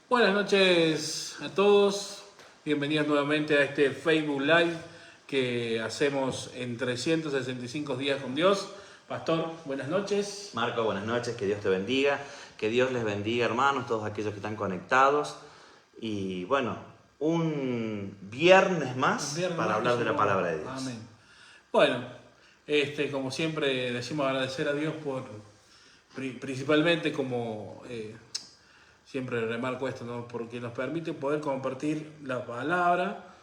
Buenas noches a todos, bienvenidos nuevamente a este Facebook Live que hacemos en 365 días con Dios. Pastor, buenas noches. Marco, buenas noches, que Dios te bendiga, que Dios les bendiga, hermanos, todos aquellos que están conectados. Y bueno, un viernes más para hablar de la palabra de Dios. Amén. Bueno, como siempre decimos agradecer a Dios por, principalmente como siempre remarco esto, ¿no? Porque nos permite poder compartir la palabra,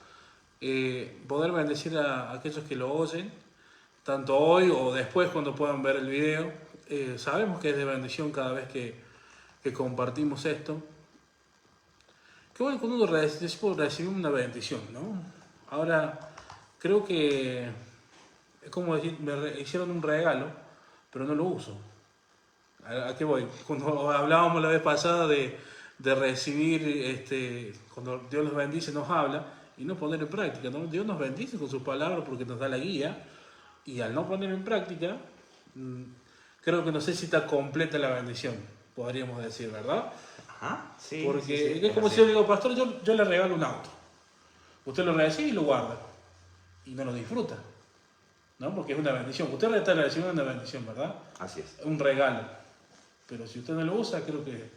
poder bendecir a aquellos que lo oyen, tanto hoy o después cuando puedan ver el video. Sabemos que es de bendición cada vez que compartimos esto. Qué bueno cuando uno recibe una bendición, ¿no? Ahora, creo que es como decir, hicieron un regalo, pero no lo uso. ¿A qué voy? Cuando hablábamos la vez pasada de recibir, cuando Dios nos bendice, nos habla y no poner en práctica, ¿no? Dios nos bendice con sus palabras porque nos da la guía y al no poner en práctica, creo que no sé si está completa la bendición, podríamos decir, ¿verdad? Ajá, sí. Porque Sí, es como si yo digo, pastor, yo le regalo un auto. Usted lo recibe y lo guarda y no lo disfruta, ¿no? Porque es una bendición. Usted le está recibiendo una bendición, ¿verdad? Así es. Un regalo. Pero si usted no lo usa, creo que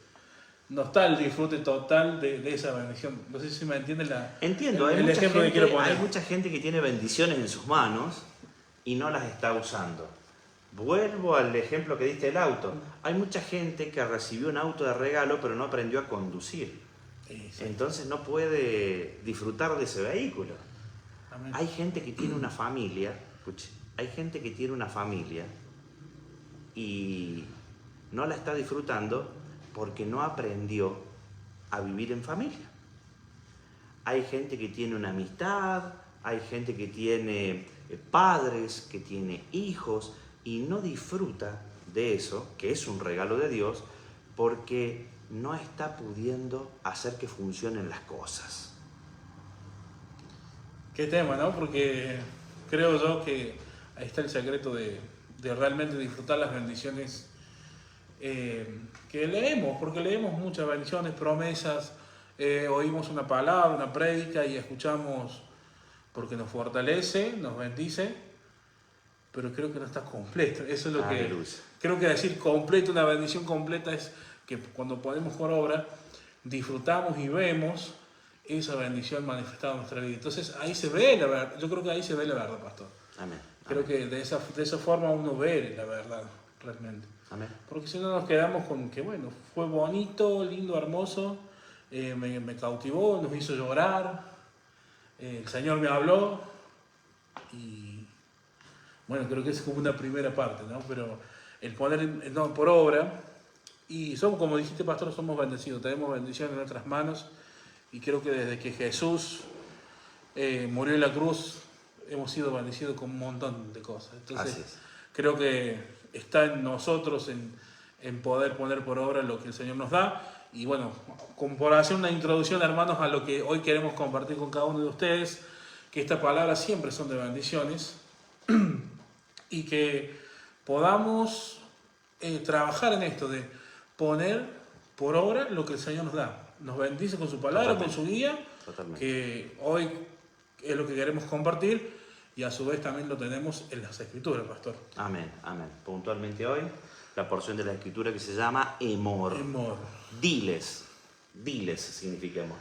no está el disfrute total de esa bendición. No sé si me entiende Entiendo, el ejemplo que quiero poner. hay mucha gente que tiene bendiciones en sus manos y no las está usando. Vuelvo al ejemplo que diste del auto. Hay mucha gente que recibió un auto de regalo pero no aprendió a conducir. Exacto. Entonces no puede disfrutar de ese vehículo. Amén. Hay gente que tiene una familia, escuche, hay gente que tiene una familia y no la está disfrutando porque no aprendió a vivir en familia. Hay gente que tiene una amistad, hay gente que tiene padres, que tiene hijos y no disfruta de eso, que es un regalo de Dios, porque no está pudiendo hacer que funcionen las cosas. Qué tema, ¿no? Porque creo yo que ahí está el secreto de realmente disfrutar las bendiciones que leemos, porque leemos muchas bendiciones, promesas, oímos una palabra, una prédica y escuchamos porque nos fortalece, nos bendice, pero creo que no está completo. Eso es lo que creo que decir completo, una bendición completa es que cuando ponemos por obra, disfrutamos y vemos esa bendición manifestada en nuestra vida. Entonces ahí se ve la verdad, yo creo que ahí se ve la verdad, pastor. Amén. Creo que de esa forma uno ve la verdad realmente. Amén. Porque si no nos quedamos con que bueno, fue bonito, lindo, hermoso, me cautivó, nos hizo llorar, el Señor me habló y bueno, creo que es como una primera parte, ¿no? Pero el poner por obra, y somos, como dijiste, pastor, somos bendecidos, tenemos bendición en nuestras manos y creo que desde que Jesús murió en la cruz hemos sido bendecidos con un montón de cosas. Entonces creo que está en nosotros en poder poner por obra lo que el Señor nos da. Y bueno, como por hacer una introducción, hermanos, a lo que hoy queremos compartir con cada uno de ustedes, que estas palabras siempre son de bendiciones y que podamos trabajar en esto de poner por obra lo que el Señor nos da. Nos bendice con su palabra, con su guía, que hoy es lo que queremos compartir y a su vez también lo tenemos en las Escrituras, pastor. Amén, amén. Puntualmente hoy, la porción de la Escritura que se llama Emor. Emor. Diles significa Emor.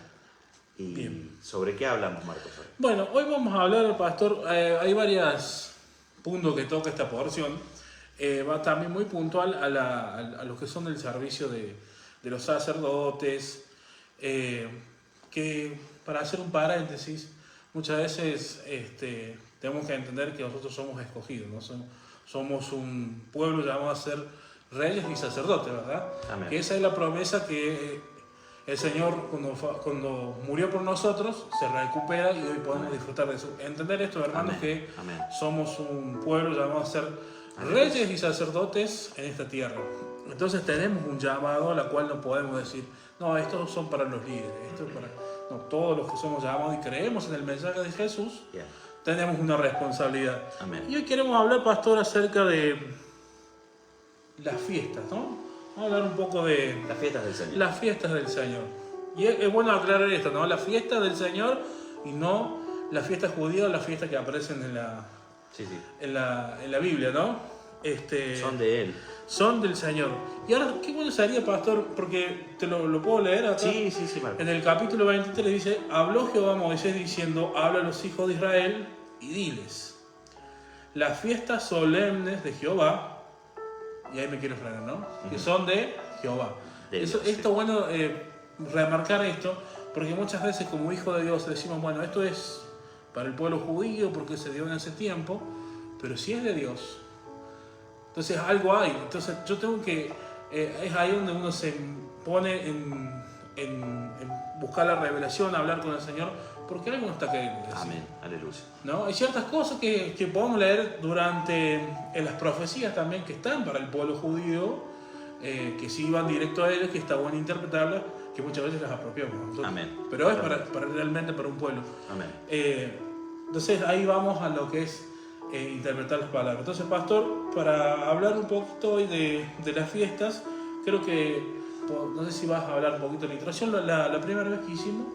¿Y bien, sobre qué hablamos, Marcos? Bueno, hoy vamos a hablar, pastor, hay varios puntos que toca esta porción. Va también muy puntual a lo que son el servicio de los sacerdotes, que para hacer un paréntesis, muchas veces tenemos que entender que nosotros somos escogidos, ¿no? Somos un pueblo llamado a ser reyes y sacerdotes, ¿verdad? Amén. Que esa es la promesa que el Señor, cuando murió por nosotros, se recupera y hoy podemos disfrutar de eso. Entender esto, hermanos, que somos un pueblo llamado a ser reyes y sacerdotes en esta tierra. Entonces tenemos un llamado a la cual no podemos decir, no, estos son para los líderes, esto es para... No, todos los que somos llamados y creemos en el mensaje de Jesús, tenemos una responsabilidad. Amén. Y hoy queremos hablar, pastor, acerca de las fiestas, ¿no? Vamos a hablar un poco de las fiestas del Señor. Las fiestas del Señor. Y es bueno aclarar esto, ¿no? La fiesta del Señor y no la fiesta judía o la fiesta que aparecen en la, Sí, sí. en la Biblia, ¿no? Son de Él. Son del Señor. Y ahora, qué bueno sería, pastor, porque te lo puedo leer acá. Sí, sí, sí, Marcos. En el capítulo 23 dice, habló Jehová a Moisés diciendo, habla a los hijos de Israel y diles, las fiestas solemnes de Jehová, y ahí me quiero frenar, ¿no? Que son de Jehová. De Eso, Dios, esto sí. bueno remarcar esto, porque muchas veces como hijo de Dios decimos, bueno, esto es para el pueblo judío porque se dio en ese tiempo, pero si es de Dios, entonces algo hay. Entonces yo tengo que, es ahí donde uno se pone en buscar la revelación, hablar con el Señor, porque algo nos está queriendo decir. Amén, aleluya. ¿No? Hay ciertas cosas que podemos leer en las profecías también que están para el pueblo judío, que sí van directo a ellos, que está bueno interpretarlas, que muchas veces las apropiamos nosotros. Amén. Pero es para realmente para un pueblo. Amén. Entonces ahí vamos a lo que es interpretar las palabras. Entonces, pastor, para hablar un poquito hoy de las fiestas, creo que, no sé si vas a hablar un poquito de la introducción, la primera vez que hicimos,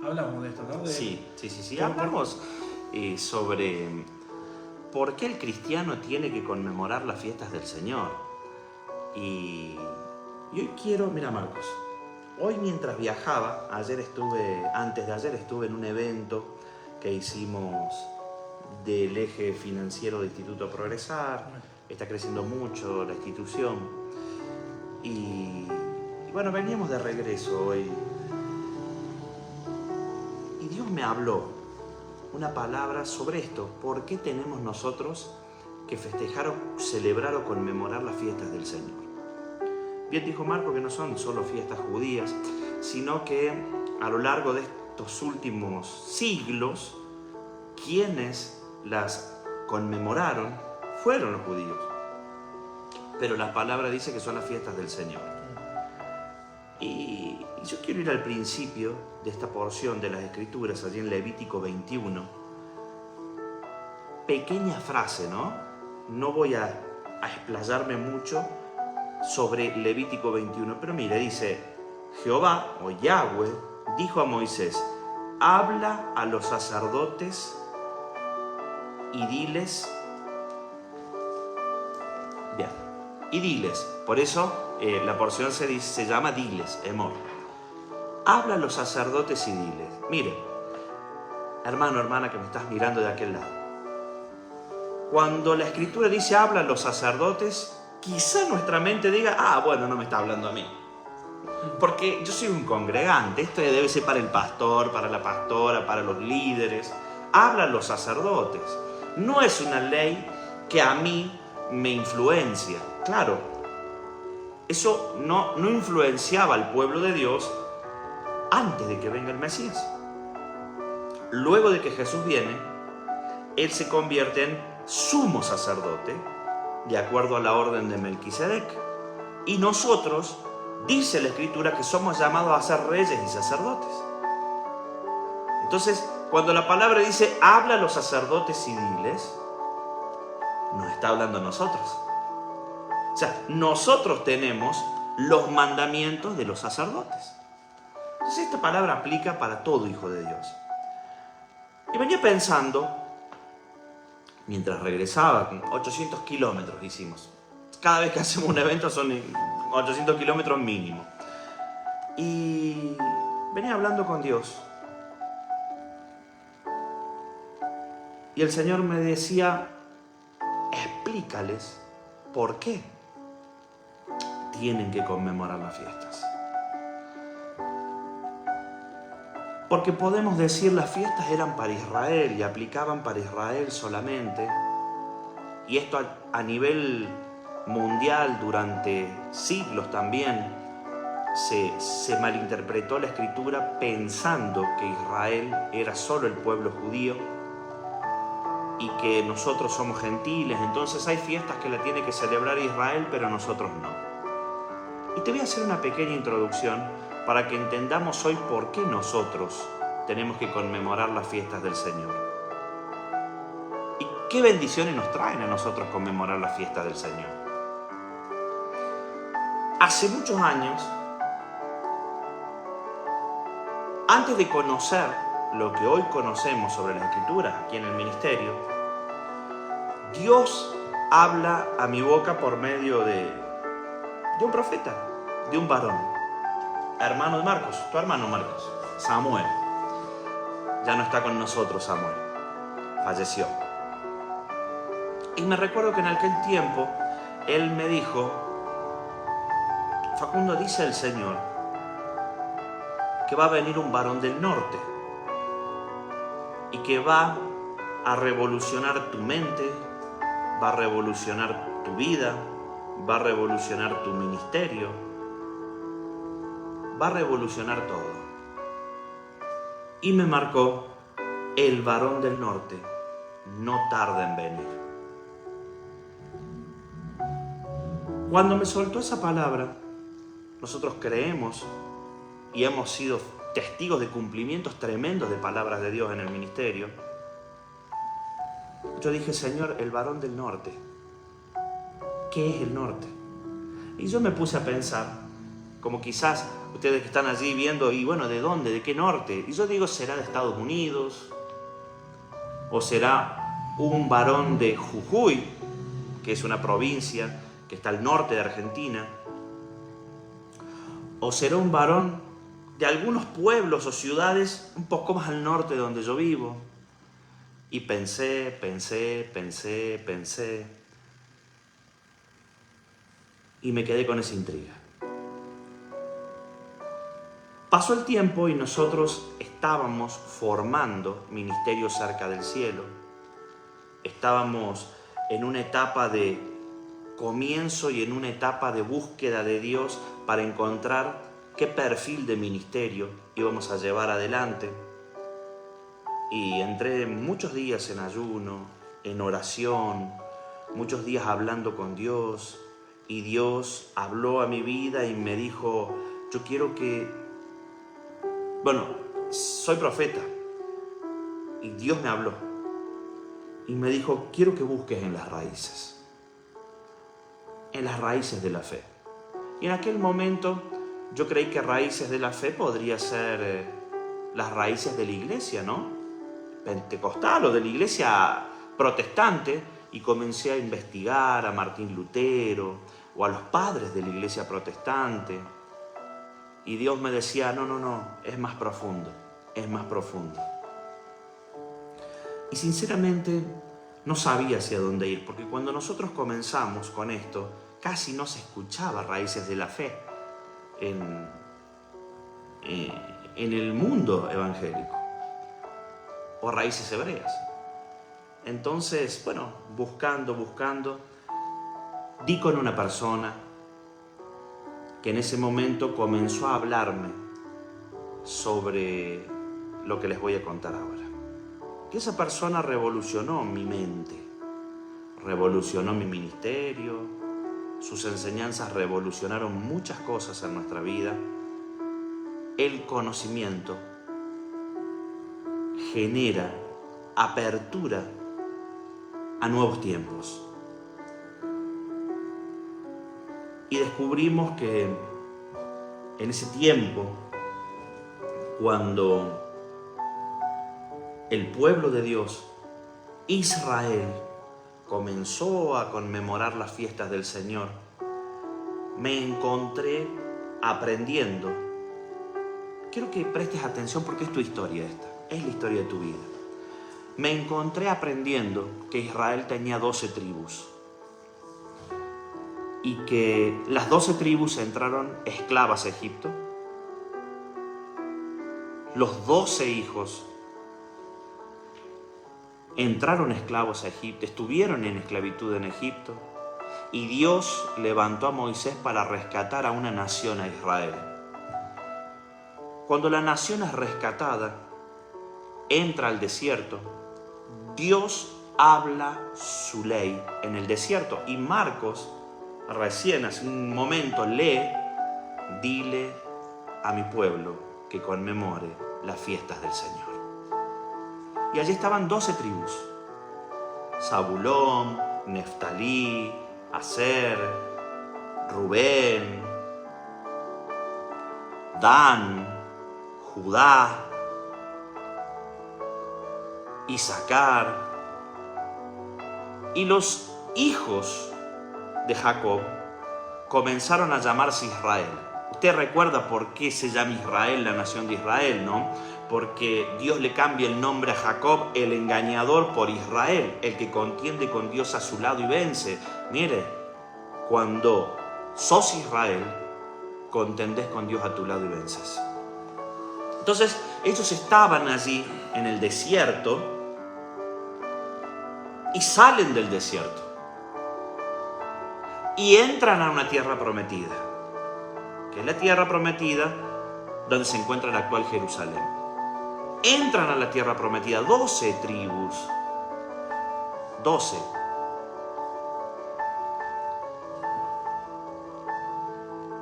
hablamos de esto, ¿no? Sí. Hablamos sobre por qué el cristiano tiene que conmemorar las fiestas del Señor. Y hoy quiero, mira Marcos, hoy mientras viajaba, antes de ayer estuve en un evento que hicimos del eje financiero de Instituto Progresar. Está creciendo mucho la institución. Y bueno, veníamos de regreso hoy. Y Dios me habló una palabra sobre esto. ¿Por qué tenemos nosotros que festejar o celebrar o conmemorar las fiestas del Señor? Bien dijo Marco que no son solo fiestas judías, sino que a lo largo de estos últimos siglos, quienes las conmemoraron fueron los judíos. Pero la palabra dice que son las fiestas del Señor. Y yo quiero ir al principio de esta porción de las Escrituras, allí en Levítico 21. Pequeña frase, ¿no? No voy a explayarme mucho sobre Levítico 21, pero mire, dice, Jehová o Yahweh dijo a Moisés, habla a los sacerdotes y diles, bien, y diles, por eso la porción se llama diles, emor. Habla a los sacerdotes y diles, mire, hermano, hermana que me estás mirando de aquel lado, cuando la Escritura dice habla a los sacerdotes, quizá nuestra mente diga, bueno, no me está hablando a mí. Porque yo soy un congregante, esto debe ser para el pastor, para la pastora, para los líderes. Habla a los sacerdotes. No es una ley que a mí me influencia. Claro, eso no influenciaba al pueblo de Dios antes de que venga el Mesías. Luego de que Jesús viene, Él se convierte en sumo sacerdote, de acuerdo a la orden de Melquisedec. Y nosotros, dice la Escritura, que somos llamados a ser reyes y sacerdotes. Entonces, cuando la palabra dice, habla a los sacerdotes y diles, nos está hablando a nosotros. O sea, nosotros tenemos los mandamientos de los sacerdotes. Entonces, esta palabra aplica para todo hijo de Dios. Y venía pensando, mientras regresaba, 800 kilómetros hicimos. Cada vez que hacemos un evento son 800 kilómetros mínimo. Y venía hablando con Dios. Y el Señor me decía, explícales por qué tienen que conmemorar las fiestas. Porque podemos decir las fiestas eran para Israel y aplicaban para Israel solamente. Y esto a nivel mundial durante siglos también se malinterpretó la Escritura pensando que Israel era solo el pueblo judío y que nosotros somos gentiles. Entonces hay fiestas que la tiene que celebrar Israel, pero nosotros no. Y te voy a hacer una pequeña introducción para que entendamos hoy por qué nosotros tenemos que conmemorar las fiestas del Señor. ¿Y qué bendiciones nos traen a nosotros conmemorar las fiestas del Señor? Hace muchos años Antes de conocer lo que hoy conocemos sobre la Escritura aquí en el ministerio, Dios habla a mi boca por medio de un profeta, de un varón, hermano de Marcos, tu hermano Marcos, Samuel. Ya no está con nosotros Samuel, falleció. Y me recuerdo que en aquel tiempo él me dijo: Facundo, dice el Señor que va a venir un varón del norte y que va a revolucionar tu mente, va a revolucionar tu vida, va a revolucionar tu ministerio, va a revolucionar todo. Y me marcó: el varón del norte no tarda en venir. Cuando me soltó esa palabra, nosotros creemos y hemos sido testigos de cumplimientos tremendos de palabras de Dios en el ministerio. Yo dije: Señor, el varón del norte, ¿qué es el norte? Y yo me puse a pensar, como quizás ustedes que están allí viendo, y bueno, ¿de dónde? ¿De qué norte? Y yo digo, ¿será de Estados Unidos? ¿O será un varón de Jujuy, que es una provincia que está al norte de Argentina? ¿O será un varón de algunos pueblos o ciudades un poco más al norte de donde yo vivo? Y pensé. Y me quedé con esa intriga. Pasó el tiempo y nosotros estábamos formando Ministerio Cerca del Cielo. Estábamos en una etapa de comienzo y en una etapa de búsqueda de Dios para encontrar qué perfil de ministerio íbamos a llevar adelante. Y entré muchos días en ayuno, en oración, muchos días hablando con Dios. Y Dios habló a mi vida y me dijo: yo quiero que... Bueno, soy profeta. Y Dios me habló. Y me dijo: quiero que busques en las raíces. En las raíces de la fe. Y en aquel momento yo creí que raíces de la fe podría ser las raíces de la iglesia, ¿no? Pentecostal o de la iglesia protestante. Y comencé a investigar a Martín Lutero o a los padres de la iglesia protestante. Y Dios me decía: no, es más profundo, es más profundo. Y sinceramente no sabía hacia dónde ir, porque cuando nosotros comenzamos con esto, casi no se escuchaba raíces de la fe en el mundo evangélico, o raíces hebreas. Entonces, bueno, buscando, di con una persona que en ese momento comenzó a hablarme sobre lo que les voy a contar ahora. Que esa persona revolucionó mi mente, revolucionó mi ministerio, sus enseñanzas revolucionaron muchas cosas en nuestra vida. El conocimiento genera apertura a nuevos tiempos. Y descubrimos que en ese tiempo, cuando el pueblo de Dios, Israel, comenzó a conmemorar las fiestas del Señor, me encontré aprendiendo. Quiero que prestes atención porque es tu historia esta, es la historia de tu vida. Me encontré aprendiendo que Israel tenía 12 tribus y que las 12 tribus entraron esclavas a Egipto. Los 12 hijos entraron esclavos a Egipto, estuvieron en esclavitud en Egipto, y Dios levantó a Moisés para rescatar a una nación, a Israel. Cuando la nación es rescatada, entra al desierto, Dios habla su ley en el desierto. Y Marcos, recién hace un momento, lee: dile a mi pueblo que conmemore las fiestas del Señor. Y allí estaban 12 tribus: Zabulón, Neftalí, Aser, Rubén, Dan, Judá, Isaacar, y los hijos de Jacob comenzaron a llamarse Israel. Usted recuerda por qué se llama Israel, la nación de Israel, ¿no? Porque Dios le cambia el nombre a Jacob, el engañador, por Israel, el que contiende con Dios a su lado y vence. Mire, cuando sos Israel, contendés con Dios a tu lado y vences. Entonces, ellos estaban allí en el desierto y salen del desierto y entran a una tierra prometida, que es la tierra prometida donde se encuentra la actual Jerusalén. Entran a la tierra prometida 12 tribus, 12.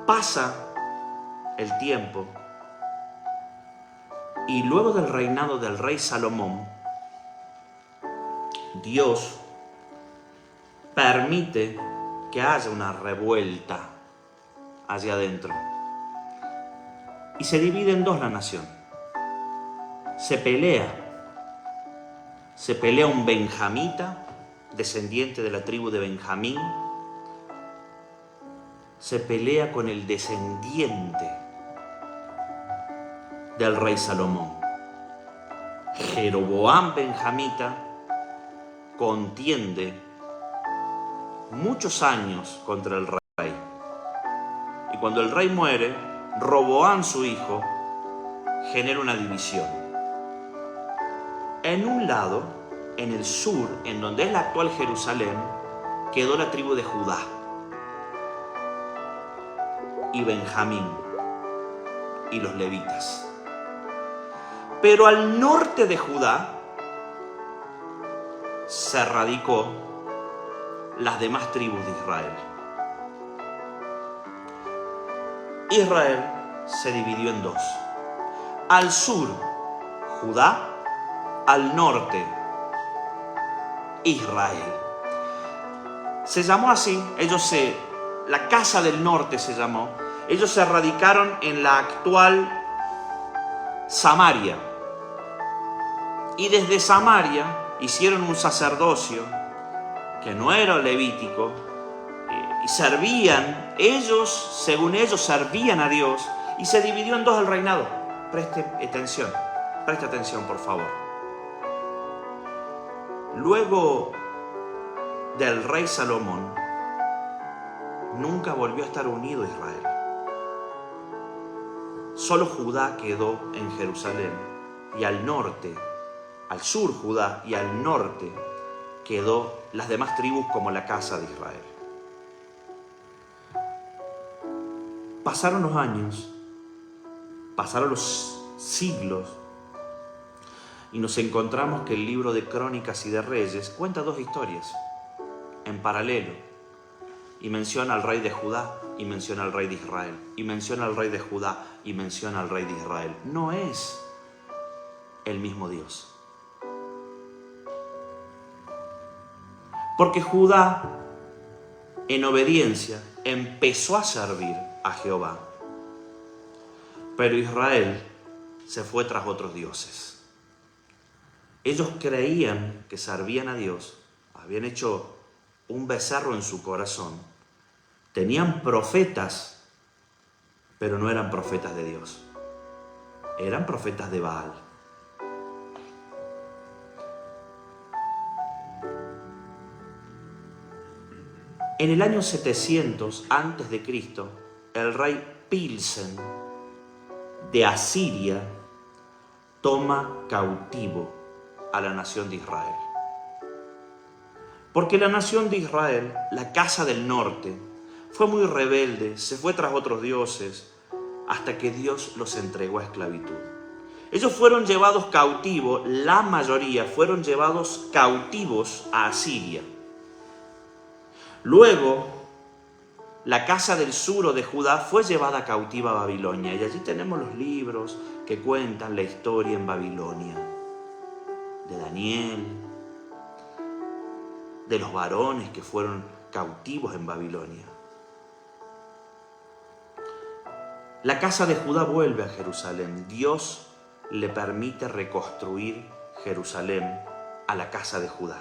Pasa el tiempo y luego del reinado del rey Salomón, Dios permite que haya una revuelta hacia adentro y se divide en dos la nación. Se pelea un benjamita, descendiente de la tribu de Benjamín, se pelea con el descendiente del rey Salomón. Jeroboam benjamita contiende muchos años contra el rey. Y cuando el rey muere, Roboam, su hijo, genera una división. En un lado, en el sur, en donde es la actual Jerusalén, quedó la tribu de Judá y Benjamín y los levitas. Pero al norte de Judá se radicó las demás tribus de Israel. Israel se dividió en dos. Al sur, Judá; al norte, Israel. Se llamó así, la casa del norte se llamó. Ellos se radicaron en la actual Samaria. Y desde Samaria hicieron un sacerdocio que no era levítico, y servían, según ellos servían a Dios, y se dividió en dos el reinado. Preste atención por favor. Luego del rey Salomón, nunca volvió a estar unido Israel. Solo Judá quedó en Jerusalén, y al norte, al sur Judá, y al norte quedó las demás tribus como la casa de Israel. Pasaron los años, pasaron los siglos, y nos encontramos que el libro de Crónicas y de Reyes cuenta dos historias en paralelo, y menciona al rey de Judá y menciona al rey de Israel, y menciona al rey de Judá y menciona al rey de Israel. No es el mismo Dios. Porque Judá, en obediencia, empezó a servir a Jehová, pero Israel se fue tras otros dioses. Ellos creían que servían a Dios, habían hecho un becerro en su corazón, tenían profetas, pero no eran profetas de Dios, eran profetas de Baal. En el año 700 a.C., el rey Pilsen de Asiria toma cautivo a la nación de Israel. Porque la nación de Israel, la casa del norte, fue muy rebelde, se fue tras otros dioses, hasta que Dios los entregó a esclavitud. Ellos fueron llevados cautivos, la mayoría fueron llevados cautivos a Asiria. Luego, la casa del sur o de Judá fue llevada cautiva a Babilonia, y allí tenemos los libros que cuentan la historia en Babilonia, de Daniel, de los varones que fueron cautivos en Babilonia. La casa de Judá vuelve a Jerusalén. Dios le permite reconstruir Jerusalén a la casa de Judá.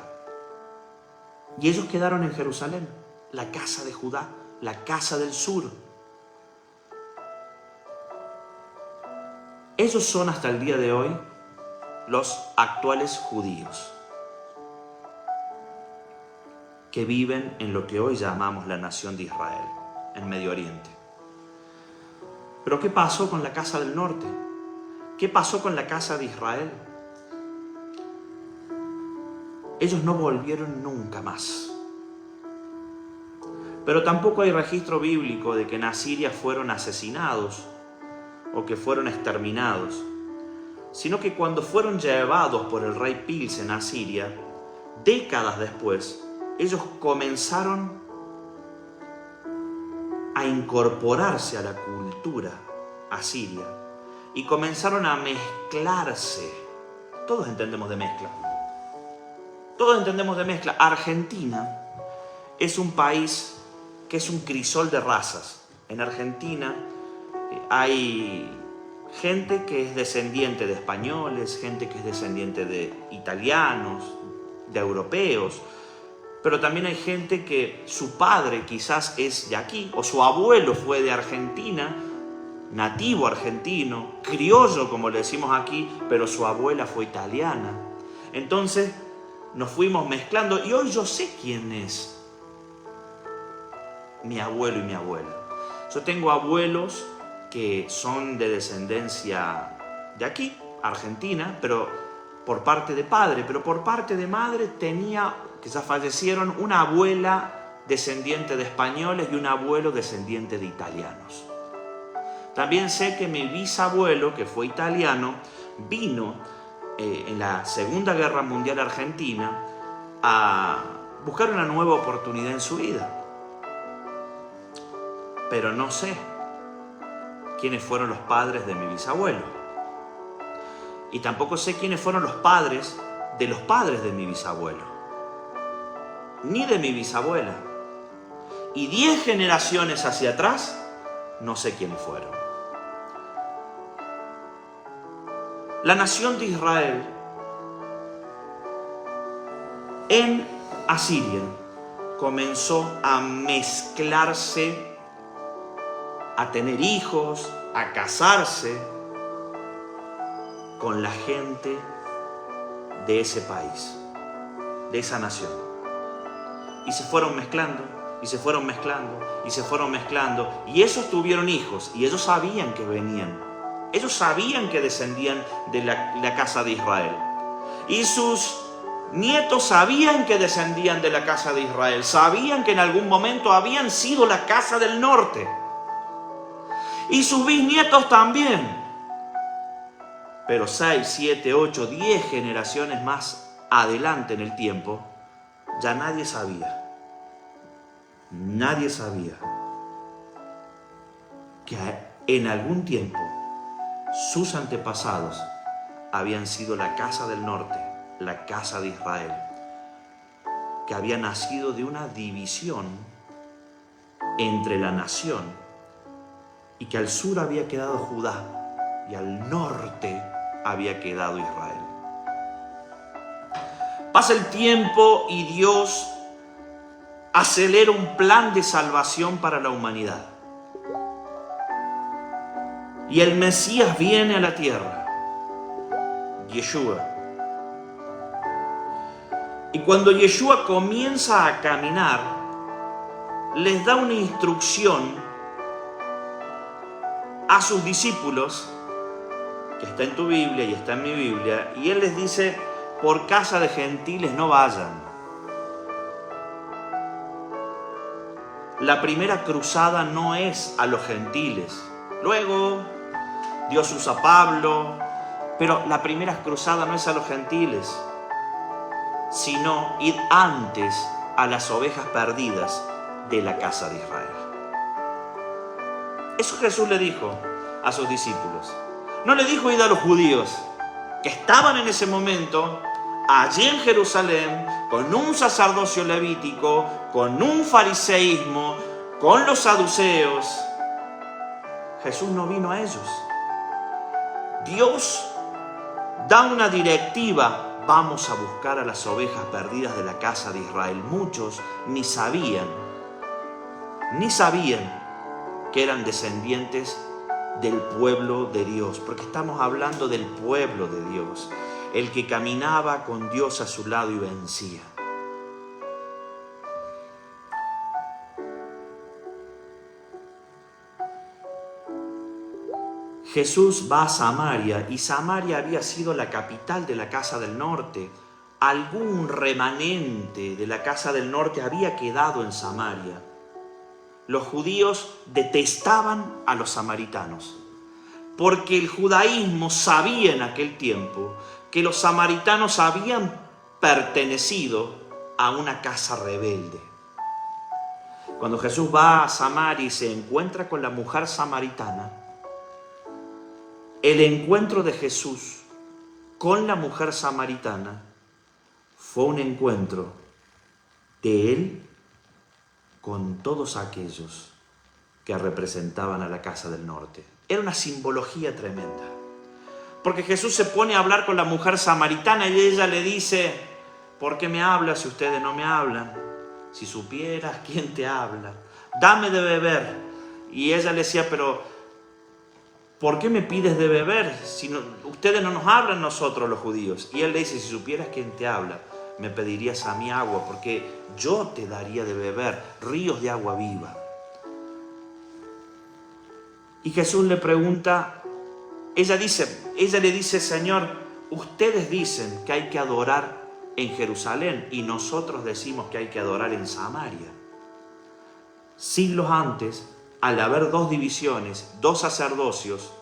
Y ellos quedaron en Jerusalén, la casa de Judá, la casa del sur. Ellos son hasta el día de hoy los actuales judíos que viven en lo que hoy llamamos la nación de Israel, en Medio Oriente. Pero ¿qué pasó con la casa del norte? ¿Qué pasó con la casa de Israel? Ellos no volvieron nunca más. Pero tampoco hay registro bíblico de que en Asiria fueron asesinados o que fueron exterminados, sino que cuando fueron llevados por el rey Pilsen a Asiria, décadas después, ellos comenzaron a incorporarse a la cultura asiria y comenzaron a mezclarse. Todos entendemos de mezcla. Todos entendemos de mezcla. Argentina es un país que es un crisol de razas. En Argentina hay gente que es descendiente de españoles, gente que es descendiente de italianos, de europeos, pero también hay gente que su padre quizás es de aquí, o su abuelo fue de Argentina, nativo argentino, criollo como le decimos aquí, pero su abuela fue italiana. Entonces nos fuimos mezclando y hoy yo sé quién es mi abuelo y mi abuela. Yo tengo abuelos que son de descendencia de aquí, Argentina, pero por parte de padre, pero por parte de madre tenía, que ya fallecieron, una abuela descendiente de españoles y un abuelo descendiente de italianos. También sé que mi bisabuelo, que fue italiano, vino en la Segunda Guerra Mundial Argentina a buscar una nueva oportunidad en su vida. Pero no sé quiénes fueron los padres de mi bisabuelo. Y tampoco sé quiénes fueron los padres de mi bisabuelo. Ni de mi bisabuela. Y 10 generaciones hacia atrás, no sé quiénes fueron. La nación de Israel en Asiria comenzó a mezclarse, a tener hijos, a casarse con la gente de ese país, de esa nación. Y se fueron mezclando, y se fueron mezclando, y se fueron mezclando. Y ellos tuvieron hijos, y ellos sabían que venían. Ellos sabían que descendían de la casa de Israel. Y sus nietos sabían que descendían de la casa de Israel. Sabían que en algún momento habían sido la casa del norte. Y sus bisnietos también. Pero 6, 7, 8, 10 generaciones más adelante en el tiempo, ya nadie sabía. Nadie sabía que en algún tiempo sus antepasados habían sido la casa del norte, la casa de Israel, que había nacido de una división entre la nación y que al sur había quedado Judá y al norte había quedado Israel. Pasa el tiempo y Dios acelera un plan de salvación para la humanidad. Y el Mesías viene a la tierra, Yeshua. Y cuando Yeshua comienza a caminar, les da una instrucción a sus discípulos, que está en tu Biblia y está en mi Biblia, y Él les dice: por casa de gentiles no vayan. La primera cruzada no es a los gentiles. Luego Dios usa a Pablo, pero la primera cruzada no es a los gentiles, sino ir antes a las ovejas perdidas de la casa de Israel. Eso Jesús le dijo a sus discípulos. No le dijo ir a los judíos, que estaban en ese momento allí en Jerusalén, con un sacerdocio levítico, con un fariseísmo, con los saduceos. Jesús no vino a ellos. Dios da una directiva: vamos a buscar a las ovejas perdidas de la casa de Israel. Muchos ni sabían que eran descendientes del pueblo de Dios, porque estamos hablando del pueblo de Dios, el que caminaba con Dios a su lado y vencía. Jesús va a Samaria, y Samaria había sido la capital de la Casa del Norte. Algún remanente de la Casa del Norte había quedado en Samaria. Los judíos detestaban a los samaritanos, porque el judaísmo sabía en aquel tiempo que los samaritanos habían pertenecido a una casa rebelde. Cuando Jesús va a Samaria y se encuentra con la mujer samaritana, el encuentro de Jesús con la mujer samaritana fue un encuentro de Él con todos aquellos que representaban a la Casa del Norte. Era una simbología tremenda, porque Jesús se pone a hablar con la mujer samaritana y ella le dice: ¿por qué me hablas si ustedes no me hablan? Si supieras quién te habla, dame de beber. Y ella le decía: pero ¿por qué me pides de beber? Si no, ustedes no nos hablan nosotros los judíos. Y él le dice: si supieras quién te habla, me pedirías a mí agua, porque yo te daría de beber ríos de agua viva. Y Jesús le pregunta, ella le dice: Señor, ustedes dicen que hay que adorar en Jerusalén y nosotros decimos que hay que adorar en Samaria. Siglos antes, al haber dos divisiones, dos sacerdocios,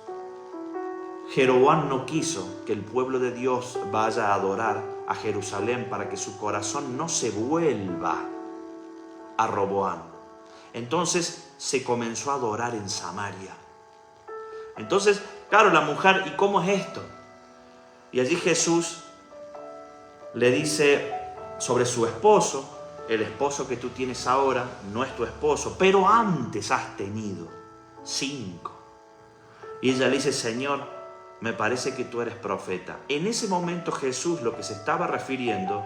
Jeroboam no quiso que el pueblo de Dios vaya a adorar a Jerusalén para que su corazón no se vuelva a Roboam. Entonces se comenzó a adorar en Samaria. Entonces, claro, la mujer: ¿y cómo es esto? Y allí Jesús le dice sobre su esposo: el esposo que tú tienes ahora no es tu esposo, pero antes has tenido 5. Y ella le dice: Señor, me parece que tú eres profeta. En ese momento Jesús lo que se estaba refiriendo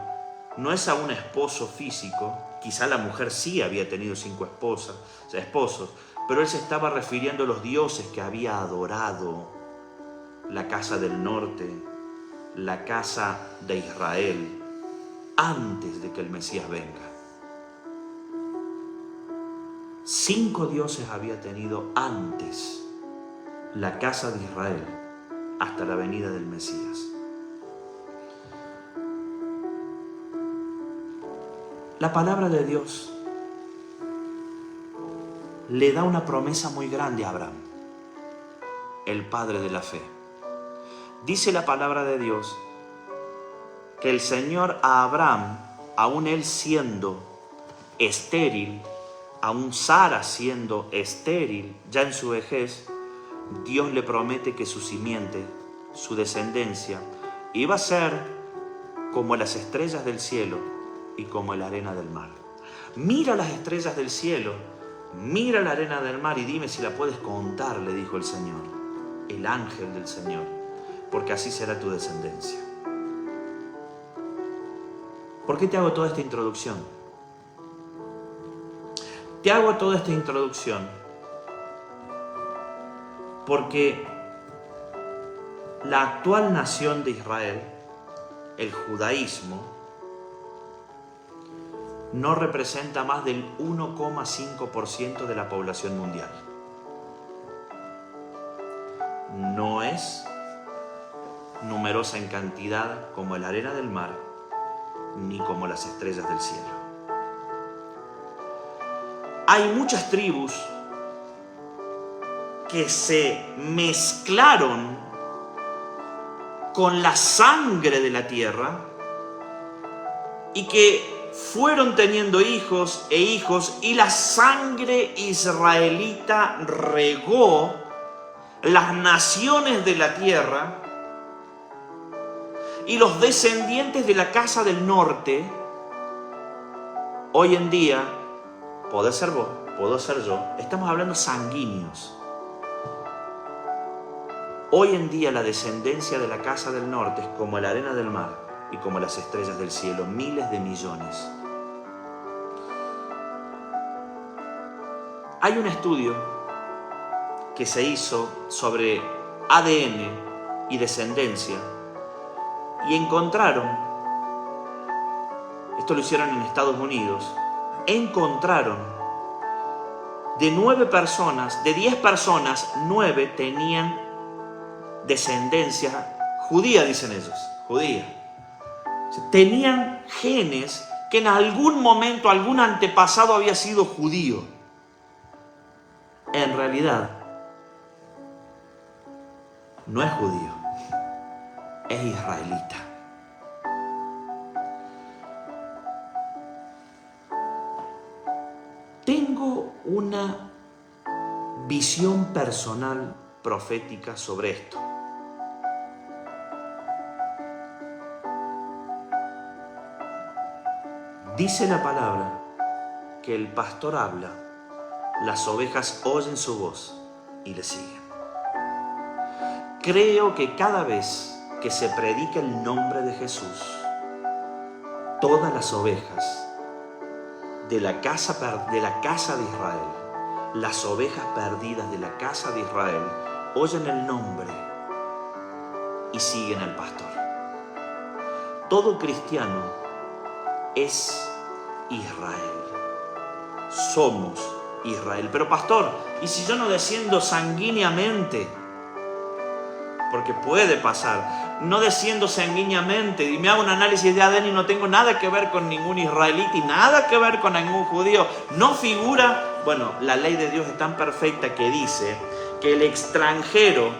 no es a un esposo físico. Quizá la mujer sí había tenido 5 esposos, pero él se estaba refiriendo a los dioses que había adorado la Casa del Norte, la casa de Israel, antes de que el Mesías venga. 5 dioses había tenido antes la casa de Israel hasta la venida del Mesías. La palabra de Dios le da una promesa muy grande a Abraham, el padre de la fe. Dice la palabra de Dios que el Señor a Abraham, aún él siendo estéril, aún Sara siendo estéril, ya en su vejez, Dios le promete que su simiente, su descendencia, iba a ser como las estrellas del cielo y como la arena del mar. Mira las estrellas del cielo, mira la arena del mar y dime si la puedes contar, le dijo el Señor, el ángel del Señor, porque así será tu descendencia. ¿Por qué te hago toda esta introducción? Te hago toda esta introducción porque la actual nación de Israel, el judaísmo, no representa más del 1,5% de la población mundial. No es numerosa en cantidad como la arena del mar, ni como las estrellas del cielo. Hay muchas tribus que se mezclaron con la sangre de la tierra y que fueron teniendo hijos e hijos, y la sangre israelita regó las naciones de la tierra, y los descendientes de la casa del norte, hoy en día, podés ser vos, puedo ser yo, estamos hablando sanguíneos. Hoy en día la descendencia de la casa del norte es como la arena del mar y como las estrellas del cielo, miles de millones. Hay un estudio que se hizo sobre ADN y descendencia y encontraron, esto lo hicieron en Estados Unidos, encontraron de 9 personas, de 10 personas, 9 tenían descendencia judía, dicen ellos, judía. Tenían genes que en algún momento algún antepasado había sido judío. En realidad, no es judío, es israelita. Tengo una visión personal profética sobre esto. Dice la palabra que el pastor habla, las ovejas oyen su voz y le siguen. Creo que cada vez que se predica el nombre de Jesús, todas las ovejas de la casa de Israel, las ovejas perdidas de la casa de Israel, oyen el nombre y siguen al pastor. Todo cristiano es Israel. Somos Israel. Pero pastor, ¿y si yo no desciendo sanguíneamente? Porque puede pasar. No desciendo sanguíneamente y me hago un análisis de ADN y no tengo nada que ver con ningún israelita y nada que ver con ningún judío. No figura. Bueno, la ley de Dios es tan perfecta que dice que el extranjero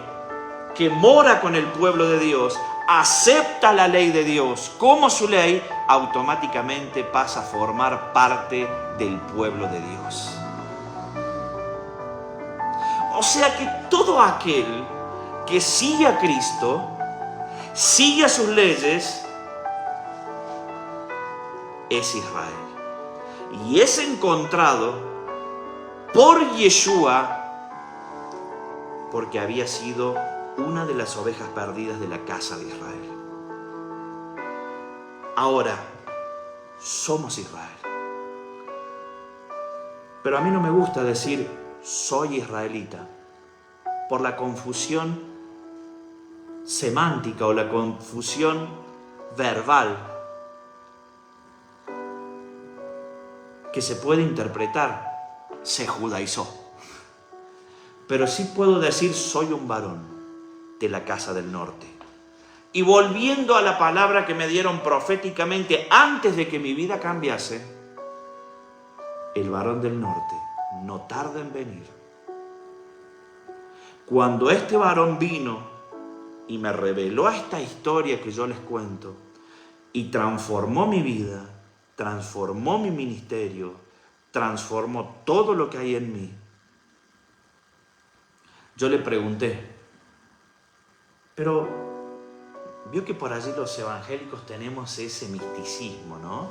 que mora con el pueblo de Dios acepta la ley de Dios como su ley, automáticamente pasa a formar parte del pueblo de Dios. O sea que todo aquel que sigue a Cristo, sigue a sus leyes, es Israel. Y es encontrado por Yeshua porque había sido una de las ovejas perdidas de la casa de Israel. Ahora, somos Israel. Pero a mí no me gusta decir soy israelita por la confusión semántica o la confusión verbal que se puede interpretar, se judaizó. Pero sí puedo decir soy un varón de la casa del norte. Y volviendo a la palabra que me dieron proféticamente antes de que mi vida cambiase, el varón del norte no tarda en venir. Cuando este varón vino y me reveló esta historia que yo les cuento y transformó mi vida, transformó mi ministerio, transformó todo lo que hay en mí, yo le pregunté, pero vio que por allí los evangélicos tenemos ese misticismo, ¿no?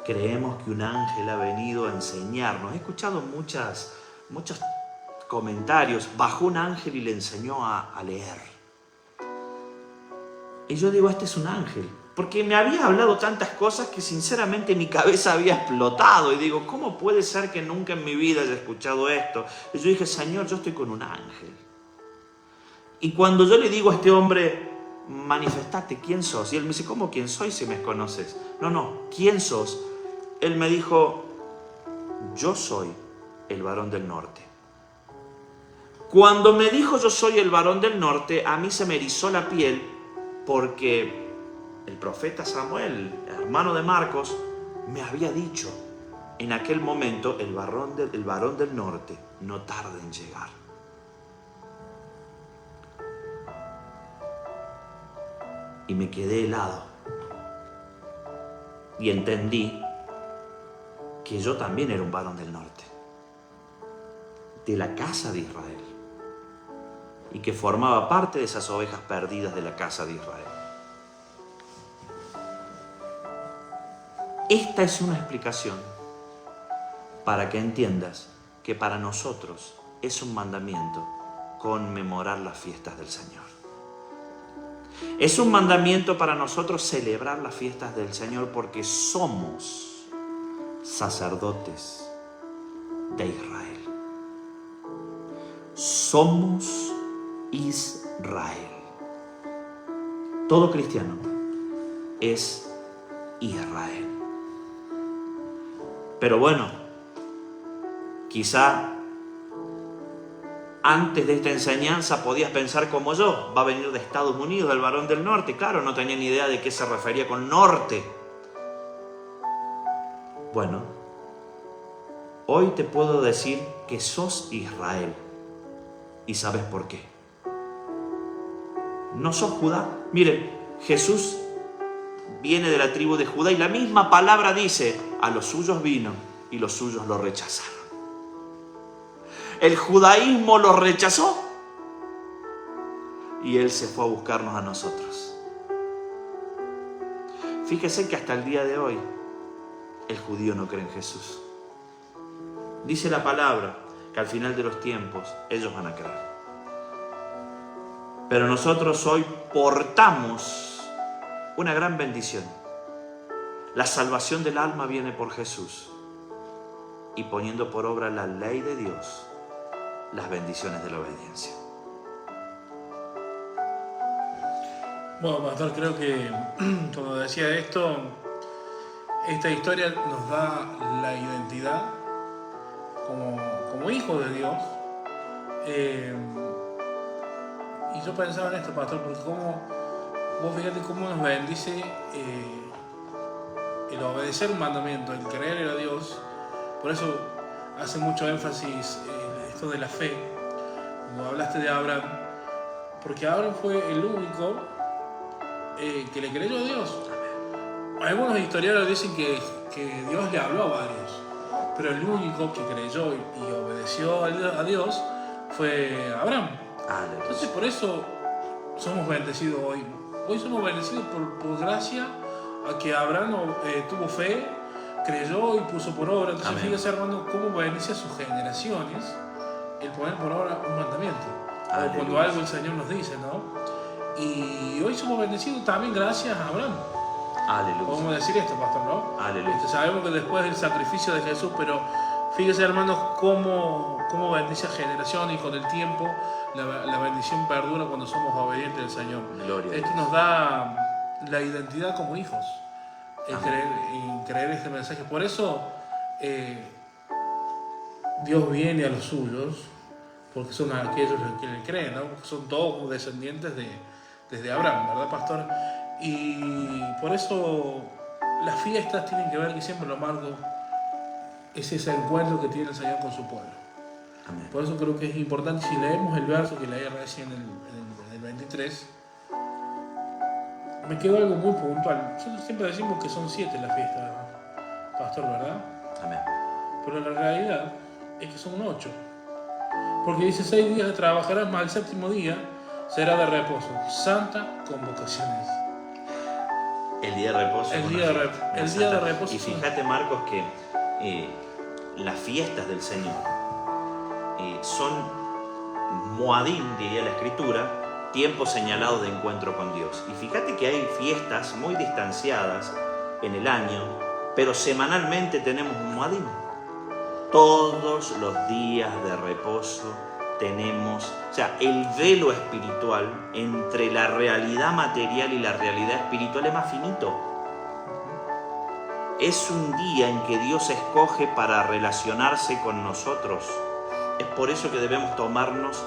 Creemos que un ángel ha venido a enseñarnos. He escuchado muchos comentarios. Bajó un ángel y le enseñó a leer. Y yo digo, este es un ángel. Porque me había hablado tantas cosas que sinceramente mi cabeza había explotado. Y digo, ¿cómo puede ser que nunca en mi vida haya escuchado esto? Y yo dije, Señor, yo estoy con un ángel. Y cuando yo le digo a este hombre, manifestate, ¿quién sos? Y él me dice, ¿cómo quién soy si me conoces? No, ¿quién sos? Él me dijo, yo soy el varón del norte. Cuando me dijo yo soy el varón del norte, a mí se me erizó la piel porque el profeta Samuel, hermano de Marcos, me había dicho en aquel momento, el varón del norte no tarda en llegar. Y me quedé helado. Y entendí que yo también era un varón del norte, de la casa de Israel, y que formaba parte de esas ovejas perdidas de la casa de Israel. Esta es una explicación para que entiendas que para nosotros es un mandamiento conmemorar las fiestas del Señor. Es un mandamiento para nosotros celebrar las fiestas del Señor porque somos sacerdotes de Israel. Somos Israel. Todo cristiano es Israel. Pero bueno, quizá antes de esta enseñanza podías pensar como yo, va a venir de Estados Unidos, el varón del norte. Claro, no tenía ni idea de qué se refería con norte. Bueno, hoy te puedo decir que sos Israel. ¿Y sabes por qué? No sos Judá. Miren, Jesús viene de la tribu de Judá y la misma palabra dice, a los suyos vino y los suyos lo rechazaron. El judaísmo lo rechazó y Él se fue a buscarnos a nosotros. Fíjese que hasta el día de hoy el judío no cree en Jesús. Dice la palabra que al final de los tiempos ellos van a creer. Pero nosotros hoy portamos una gran bendición. La salvación del alma viene por Jesús y poniendo por obra la ley de Dios, las bendiciones de la obediencia. Bueno, pastor, creo que, como decía esto, esta historia nos da la identidad como hijos de Dios. Y yo pensaba en esto, pastor, porque vos fíjate cómo nos bendice el obedecer un mandamiento, el creer a Dios. Por eso hace mucho énfasis esto de la fe, cuando hablaste de Abraham, porque Abraham fue el único que le creyó a Dios. Algunos historiadores dicen que Dios le habló a varios, pero el único que creyó y obedeció a Dios fue Abraham. Entonces por eso somos bendecidos hoy. Hoy somos bendecidos por gracia a que Abraham tuvo fe, creyó y puso por obra. Entonces fíjese, hermano, cómo bendice a sus generaciones el poner por obra un mandamiento. O cuando algo el Señor nos dice, ¿no? Y hoy somos bendecidos también gracias a Abraham. Aleluya. Podemos decir esto, pastor, ¿no? Aleluya. Sabemos que después del sacrificio de Jesús, pero fíjese, hermanos, cómo bendice a generaciones y con el tiempo la bendición perdura cuando somos obedientes del Señor. Gloria. Esto nos da la identidad como hijos, en creer este mensaje. Por eso Dios viene a los suyos, porque son aquellos que le creen, ¿no? Porque son todos descendientes desde Abraham, ¿verdad, pastor? Y por eso las fiestas tienen que ver, que siempre lo marco, es ese encuentro que tiene el Señor con su pueblo. Amén. Por eso creo que es importante, si leemos el verso que leí recién en el 23, me quedó algo muy puntual. Nosotros siempre decimos que son 7 las fiestas, pastor, ¿verdad? Amén. Pero la realidad es que son 8. Porque dice 6 días trabajarás, más el séptimo día será de reposo. Santa convocaciones. El día de reposo. El día de reposo. Y fíjate, Marcos, que las fiestas del Señor son Moadim, diría la Escritura, tiempo señalado de encuentro con Dios. Y fíjate que hay fiestas muy distanciadas en el año, pero semanalmente tenemos un Moadim. Todos los días de reposo tenemos, o sea, el velo espiritual entre la realidad material y la realidad espiritual es más finito. Es un día en que Dios escoge para relacionarse con nosotros. Es por eso que debemos tomarnos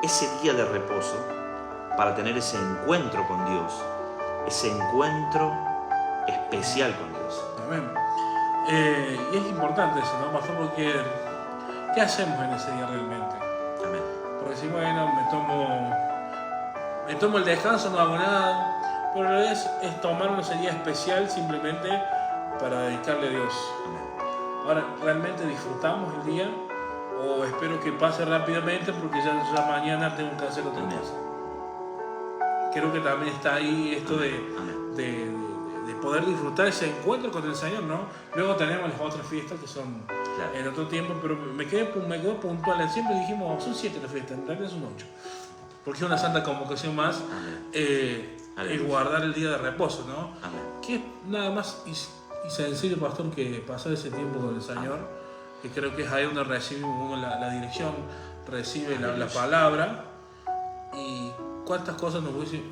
ese día de reposo para tener ese encuentro con Dios, ese encuentro especial con Dios. Amén. Y es importante eso, ¿no, pastor? Porque ¿qué hacemos en ese día realmente? Amén. Porque si, bueno, me tomo el descanso, no hago nada, pero en realidad es tomarnos ese día especial simplemente para dedicarle a Dios. Amén. Ahora, ¿realmente disfrutamos el día? ¿O espero que pase rápidamente porque ya mañana tengo que hacer otra cosa? Creo que también está ahí esto de poder disfrutar ese encuentro con el Señor, ¿no? Luego tenemos las otras fiestas que son Claro. en otro tiempo, pero me quedó puntual. Siempre dijimos, son 7 las fiestas, en realidad son 8. Porque es una santa convocación más, el guardar el día de reposo, ¿no? Amén. Que es nada más y sencillo, pastor, que pasar ese tiempo con el Señor, que creo que es ahí donde recibe uno la dirección, recibe la palabra, y cuántas cosas nos hubiese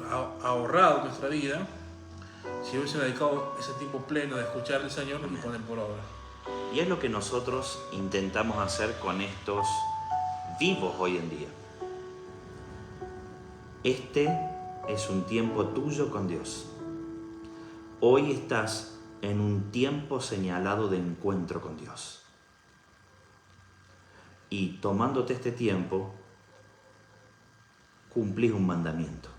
ahorrado en nuestra vida si hubiese dedicado ese tiempo pleno de escuchar al Señor y poner por obra. Y es lo que nosotros intentamos hacer con estos vivos hoy en día. Este es un tiempo tuyo con Dios. Hoy estás en un tiempo señalado de encuentro con Dios. Y tomándote este tiempo, cumplís un mandamiento.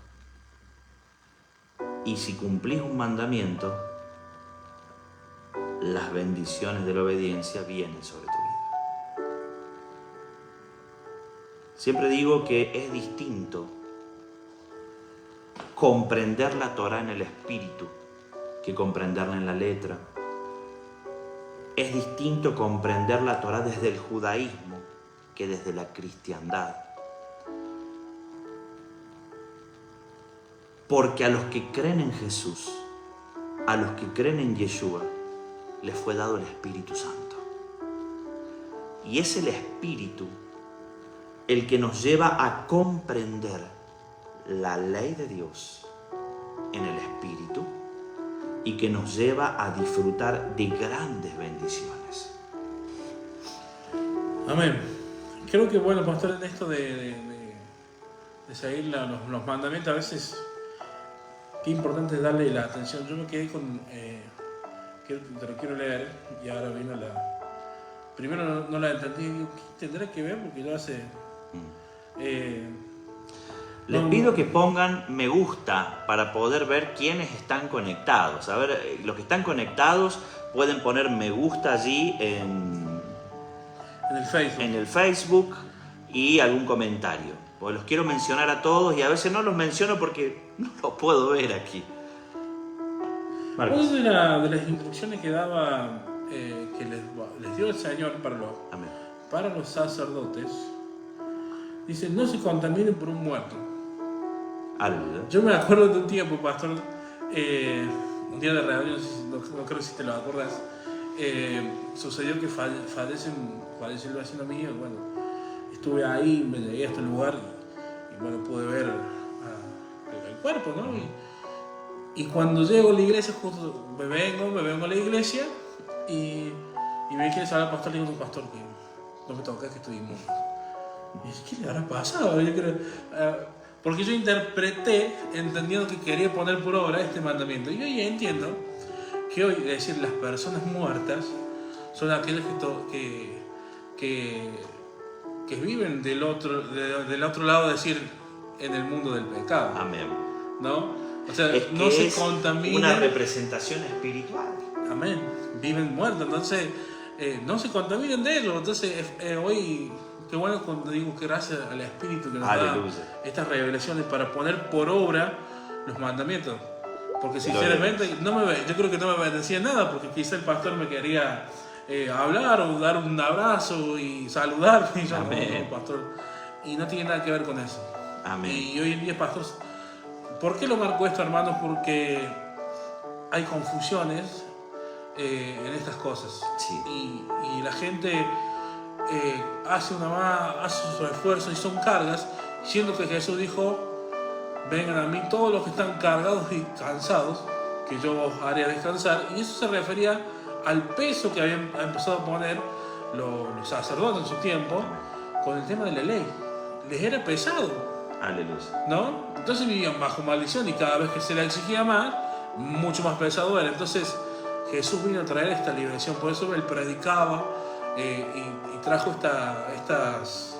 Y si cumplís un mandamiento, las bendiciones de la obediencia vienen sobre tu vida. Siempre digo que es distinto comprender la Torá en el espíritu que comprenderla en la letra. Es distinto comprender la Torá desde el judaísmo que desde la cristiandad. Porque a los que creen en Jesús, a los que creen en Yeshua, les fue dado el Espíritu Santo. Y es el Espíritu el que nos lleva a comprender la ley de Dios en el Espíritu y que nos lleva a disfrutar de grandes bendiciones. Amén. Creo que, bueno, pastor, en esto de seguir los mandamientos, a veces qué importante es darle la atención. Yo me quedé con... te lo quiero leer y ahora vino la... Primero no la entendí y digo, ¿qué tendrá que ver? Porque yo hace... Les pido que pongan me gusta para poder ver quiénes están conectados. A ver, los que están conectados pueden poner me gusta allí en el Facebook y algún comentario. Porque los quiero mencionar a todos y a veces no los menciono porque no los puedo ver aquí. Marcos. Una de las instrucciones que daba, que les dio el Señor para los sacerdotes, dice, no se contaminen por un muerto. Aleluya. Yo me acuerdo de un tiempo, pastor, un día de reunión, no creo si te lo acuerdas, sucedió que falleció el vecino mío. Bueno, estuve ahí, me llegué a este lugar y bueno, pude ver el cuerpo, ¿no? Y cuando llego a la iglesia, justo me vengo a la iglesia y me quiere saber al pastor, le digo, pastor, que no me toca, que estoy inmundo. Y dije, ¿qué le habrá pasado? Yo creo, porque yo interpreté, entendiendo que quería poner por obra este mandamiento. Y hoy entiendo que hoy, es decir, las personas muertas son aquellas que viven del otro lado, es decir, en el mundo del pecado. Amén. ¿No? O sea, es no se contaminen. Una representación espiritual. Amén. Viven muertos, entonces no se contaminen de ellos. Entonces, hoy, qué bueno cuando digo que gracias al Espíritu que nos da estas revelaciones para poner por obra los mandamientos. Porque sinceramente, yo creo que no me decía nada, porque quizá el pastor me quería hablar o dar un abrazo y saludar. Y yo, no, pastor. Y no tiene nada que ver con eso. Amén. Y hoy en día, pastor, ¿por qué lo marco esto, hermanos? Porque hay confusiones en estas cosas. Sí. Y la gente hace su esfuerzo y son cargas, siendo que Jesús dijo, vengan a mí todos los que están cargados y cansados, que yo os haré descansar. Y eso se refería al peso que habían empezado a poner los sacerdotes en su tiempo con el tema de la ley. Les era pesado. Aleluya. ¿No? Entonces vivían bajo maldición y cada vez que se le exigía más, mucho más pesado era. Entonces Jesús vino a traer esta liberación, por eso él predicaba y trajo estas...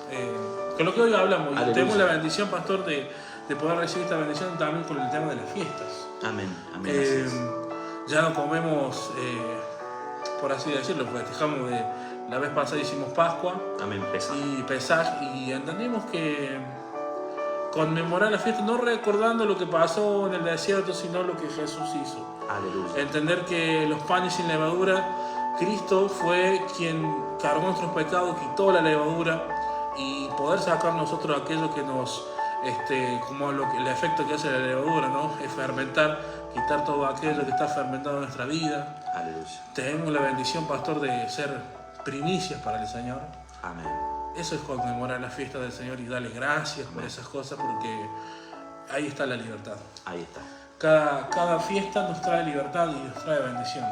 con lo que hoy hablamos, y tenemos la bendición, pastor, de poder recibir esta bendición también con el tema de las fiestas. Amén. Amén. Ya no comemos, por así decirlo, festejamos la vez pasada hicimos Pascua. Amén. Y Pesaj, y entendimos que conmemorar la fiesta, no recordando lo que pasó en el desierto, sino lo que Jesús hizo. Aleluya. Entender que los panes sin levadura Cristo fue quien cargó nuestros pecados, quitó la levadura y poder sacar nosotros aquello que nos, como el efecto que hace la levadura, ¿no? Es fermentar, quitar todo aquello que está fermentado en nuestra vida. Aleluya. Tenemos la bendición, pastor, de ser primicias para el Señor. Amén. Eso es conmemorar la fiesta del Señor y darle gracias por esas cosas, porque ahí está la libertad. Ahí está. Cada fiesta nos trae libertad y nos trae bendición.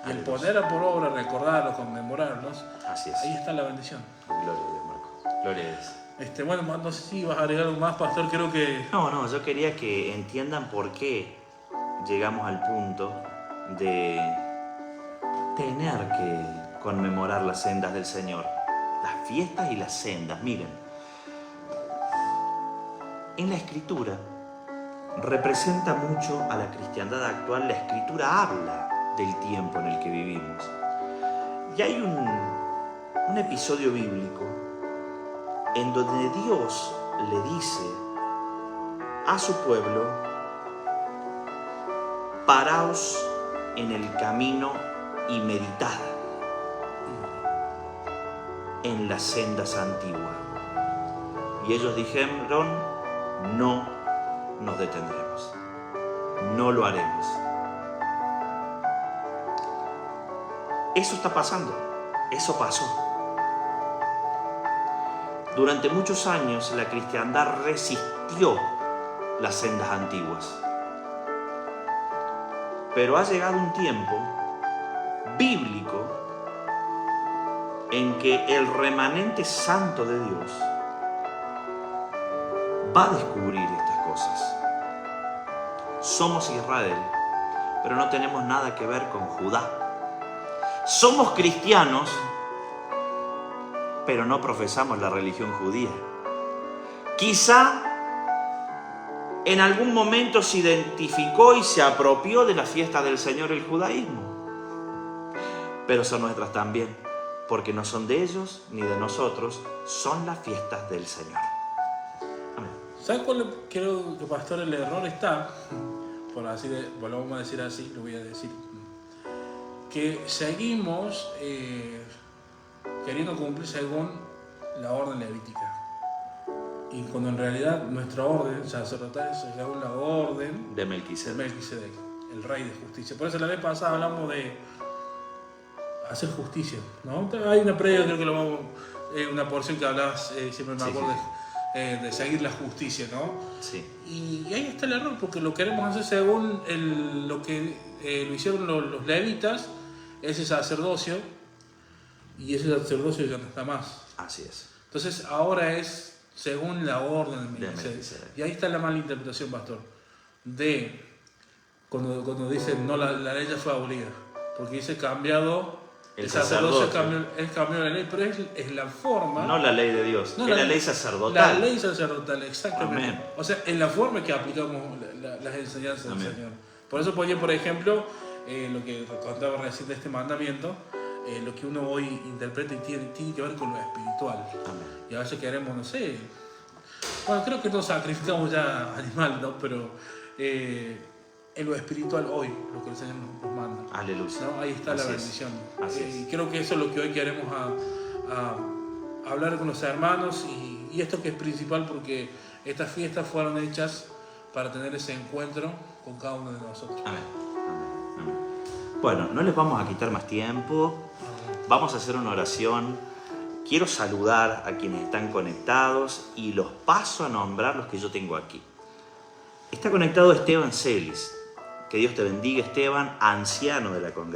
Y el poner por obra, recordarlos, conmemorarlos, así es. Ahí está la bendición. Gloria a Dios, Marco. Gloria a Dios. Bueno, no sé si vas a agregar algo más, pastor, creo que... No, yo quería que entiendan por qué llegamos al punto de tener que conmemorar las sendas del Señor. Las fiestas y las sendas. Miren, en la Escritura representa mucho a la cristiandad actual. La Escritura habla del tiempo en el que vivimos. Y hay un episodio bíblico en donde Dios le dice a su pueblo: paraos en el camino y meditad en las sendas antiguas. Y ellos dijeron: no nos detendremos, no lo haremos. Eso está pasando, eso pasó. Durante muchos años la cristiandad resistió las sendas antiguas. Pero ha llegado un tiempo bíblico en que el remanente santo de Dios va a descubrir estas cosas. Somos Israel, pero no tenemos nada que ver con Judá. Somos cristianos, pero no profesamos la religión judía. Quizá en algún momento se identificó y se apropió de la fiesta del Señor el judaísmo, pero son nuestras también, porque no son de ellos ni de nosotros, son las fiestas del Señor. Amén. ¿Sabes cuál creo que, pastor, el error está? Lo vamos a decir así, lo voy a decir. Que seguimos queriendo cumplir según la orden levítica. Y cuando en realidad nuestra orden sacerdotal es según la orden de Melquisedec, el rey de justicia. Por eso la vez pasada hablamos de hacer justicia, ¿no? Hay una previa, creo que lo vamos, una porción que hablabas, siempre me acuerdo, de seguir la justicia, ¿no? Sí. Y ahí está el error, porque lo queremos hacer según lo que lo hicieron los levitas, ese sacerdocio, y ese sacerdocio ya no está más. Así es. Entonces ahora es según la orden de Melquisedec. Y ahí está la mala interpretación, pastor, de cuando dicen no, la ley ya fue abolida, porque dice cambiado, el sacerdocio cambió la ley, pero es la forma. No la ley de Dios, no, es la ley sacerdotal. La ley sacerdotal, exactamente. Amén. O sea, en la forma que aplicamos las enseñanzas Amén. del Señor. Por eso ponía, por ejemplo, lo que contaba recién de este mandamiento, lo que uno hoy interpreta y tiene que ver con lo espiritual. Amén. Y a veces queremos, no sé, bueno, creo que no sacrificamos ya animal, ¿no? Pero en lo espiritual hoy, lo que el Señor nos manda. Aleluya. ¿No? Ahí está Así la es. bendición. Así es. Y creo que eso es lo que hoy queremos a hablar con los hermanos y esto que es principal, porque estas fiestas fueron hechas para tener ese encuentro con cada uno de nosotros. Amén. Amén. Bueno, no les vamos a quitar más tiempo. Vamos a hacer una oración. Quiero saludar a quienes están conectados y los paso a nombrar los que yo tengo aquí. Está conectado Esteban Celis. Que Dios te bendiga, Esteban, anciano de la congregación.